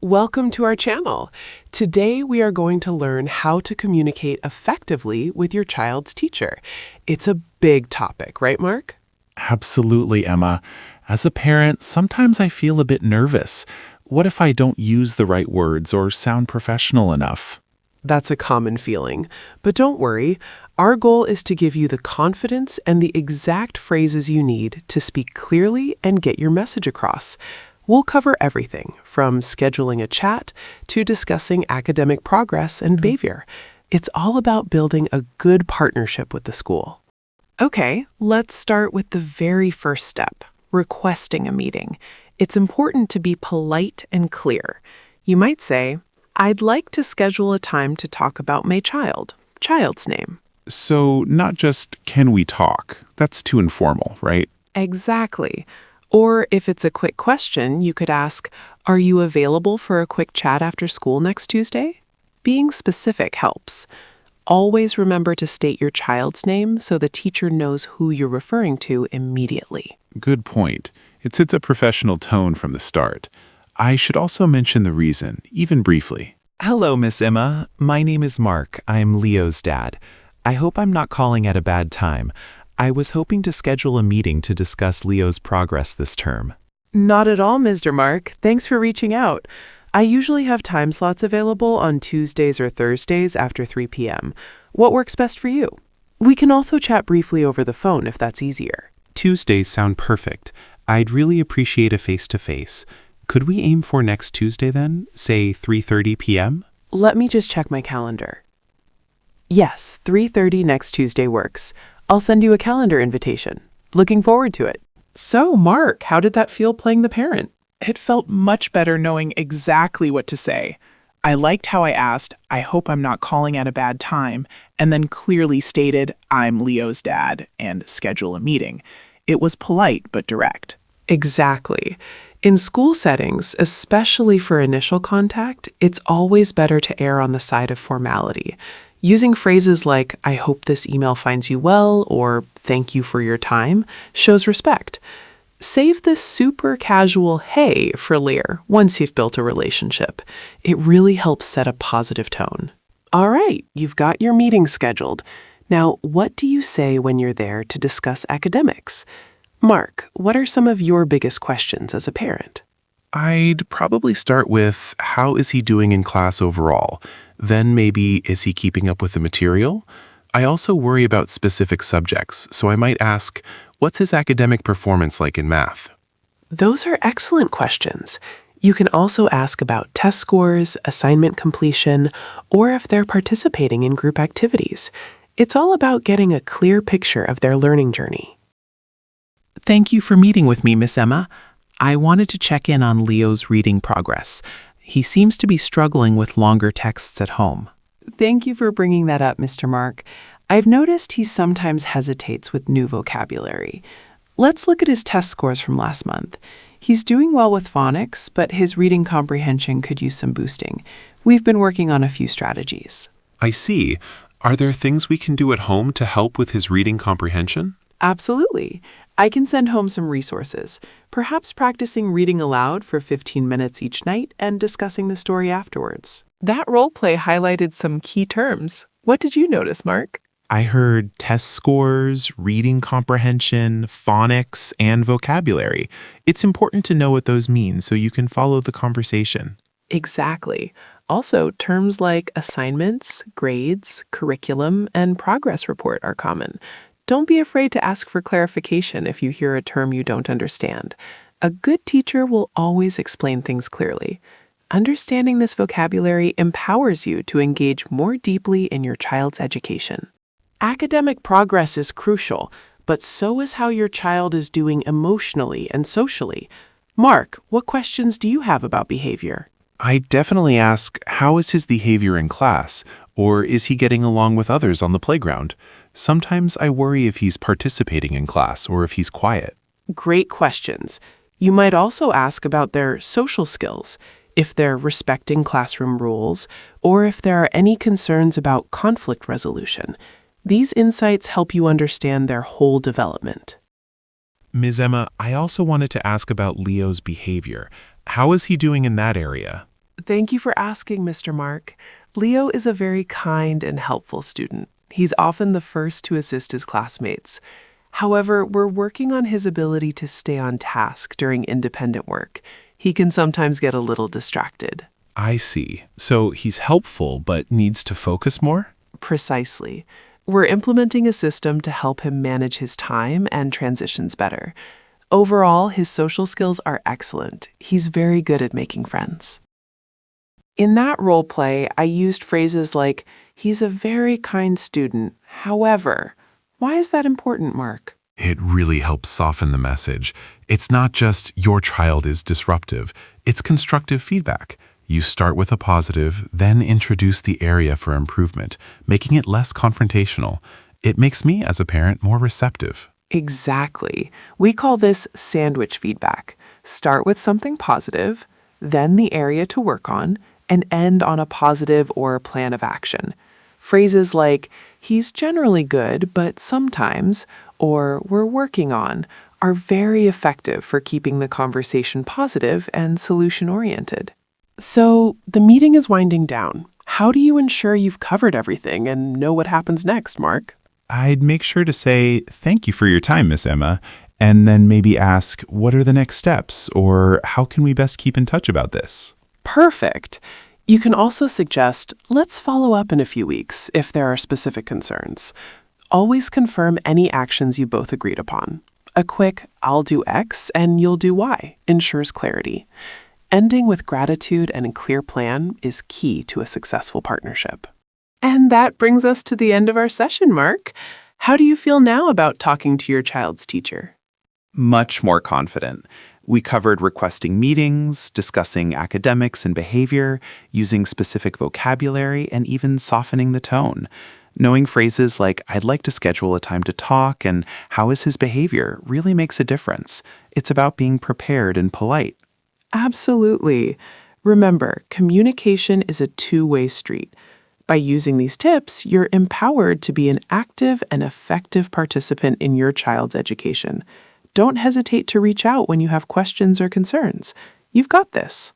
Welcome to our channel. Today we are going to learn how to communicate effectively with your child's teacher. It's a big topic, right, Mark? Absolutely, Emma. As a parent, sometimes I feel a bit nervous. What if I don't use the right words or sound professional enough? That's a common feeling. But don't worry, our goal is to give you the confidence and the exact phrases you need to speak clearly and get your message across. We'll cover everything from scheduling a chat to discussing academic progress and behavior. It's all about building a good partnership with the school. Okay, let's start with the very first step, requesting a meeting. It's important to be polite and clear. You might say, "I'd like to schedule a time to talk about my child's name." So, not just, can we talk? That's too informal, right? Exactly. Or if it's a quick question, you could ask, "Are you available for a quick chat after school next Tuesday?" Being specific helps. Always remember to state your child's name so the teacher knows who you're referring to immediately. Good point. It sets a professional tone from the start. I should also mention the reason, even briefly. Hello, Miss Emma. My name is Mark. I'm Leo's dad. I hope I'm not calling at a bad time. I was hoping to schedule a meeting to discuss Leo's progress this term. Not at all, Mr. Mark. Thanks for reaching out. I usually have time slots available on Tuesdays or Thursdays after 3 p.m. What works best for you? We can also chat briefly over the phone if that's easier. Tuesdays sound perfect. I'd really appreciate a face-to-face. Could we aim for next Tuesday then? Say 3:30 p.m.? Let me just check my calendar. Yes, 3:30 next Tuesday works. I'll send you a calendar invitation. Looking forward to it. So, Mark, how did that feel playing the parent? It felt much better knowing exactly what to say. I liked how I asked, "I hope I'm not calling at a bad time," and then clearly stated, "I'm Leo's dad," and schedule a meeting. It was polite but direct. Exactly. In school settings, especially for initial contact, it's always better to err on the side of formality. Using phrases like, "I hope this email finds you well," or "thank you for your time," shows respect. Save this super casual "hey" for later, once you've built a relationship. It really helps set a positive tone. All right, you've got your meeting scheduled. Now, what do you say when you're there to discuss academics? Mark, what are some of your biggest questions as a parent? I'd probably start with, how is he doing in class overall? Then maybe, is he keeping up with the material? I also worry about specific subjects, so I might ask, what's his academic performance like in math? Those are excellent questions. You can also ask about test scores, assignment completion, or if they're participating in group activities. It's all about getting a clear picture of their learning journey. Thank you for meeting with me, Miss Emma. I wanted to check in on Leo's reading progress. He seems to be struggling with longer texts at home. Thank you for bringing that up, Mr. Mark. I've noticed he sometimes hesitates with new vocabulary. Let's look at his test scores from last month. He's doing well with phonics, but his reading comprehension could use some boosting. We've been working on a few strategies. I see. Are there things we can do at home to help with his reading comprehension? Absolutely. I can send home some resources, perhaps practicing reading aloud for 15 minutes each night and discussing the story afterwards. That role play highlighted some key terms. What did you notice, Mark? I heard test scores, reading comprehension, phonics, and vocabulary. It's important to know what those mean so you can follow the conversation. Exactly. Also, terms like assignments, grades, curriculum, and progress report are common. Don't be afraid to ask for clarification if you hear a term you don't understand. A good teacher will always explain things clearly. Understanding this vocabulary empowers you to engage more deeply in your child's education. Academic progress is crucial, but so is how your child is doing emotionally and socially. Mark, what questions do you have about behavior? I definitely ask, how is his behavior in class? Or is he getting along with others on the playground? Sometimes I worry if he's participating in class or if he's quiet. Great questions. You might also ask about their social skills, if they're respecting classroom rules, or if there are any concerns about conflict resolution. These insights help you understand their whole development. Ms. Emma, I also wanted to ask about Leo's behavior. How is he doing in that area? Thank you for asking, Mr. Mark. Leo is a very kind and helpful student. He's often the first to assist his classmates. However, we're working on his ability to stay on task during independent work. He can sometimes get a little distracted. I see. So he's helpful but needs to focus more? Precisely. We're implementing a system to help him manage his time and transitions better. Overall, his social skills are excellent. He's very good at making friends. In that role play, I used phrases like, he's a very kind student. However, why is that important, Mark? It really helps soften the message. It's not just your child is disruptive, it's constructive feedback. You start with a positive, then introduce the area for improvement, making it less confrontational. It makes me, as a parent, more receptive. Exactly. We call this sandwich feedback. Start with something positive, then the area to work on, and end on a positive or plan of action. Phrases like, he's generally good, but sometimes, or we're working on, are very effective for keeping the conversation positive and solution-oriented. So, the meeting is winding down. How do you ensure you've covered everything and know what happens next, Mark? I'd make sure to say, thank you for your time, Miss Emma, and then maybe ask, what are the next steps, or how can we best keep in touch about this? Perfect. You can also suggest, let's follow up in a few weeks if there are specific concerns. Always confirm any actions you both agreed upon. A quick, I'll do X and you'll do Y ensures clarity. Ending with gratitude and a clear plan is key to a successful partnership. And that brings us to the end of our session, Mark. How do you feel now about talking to your child's teacher? Much more confident. We covered requesting meetings, discussing academics and behavior, using specific vocabulary, and even softening the tone. Knowing phrases like, I'd like to schedule a time to talk, and how is his behavior really makes a difference. It's about being prepared and polite. Absolutely. Remember, communication is a two-way street. By using these tips, you're empowered to be an active and effective participant in your child's education. Don't hesitate to reach out when you have questions or concerns. You've got this.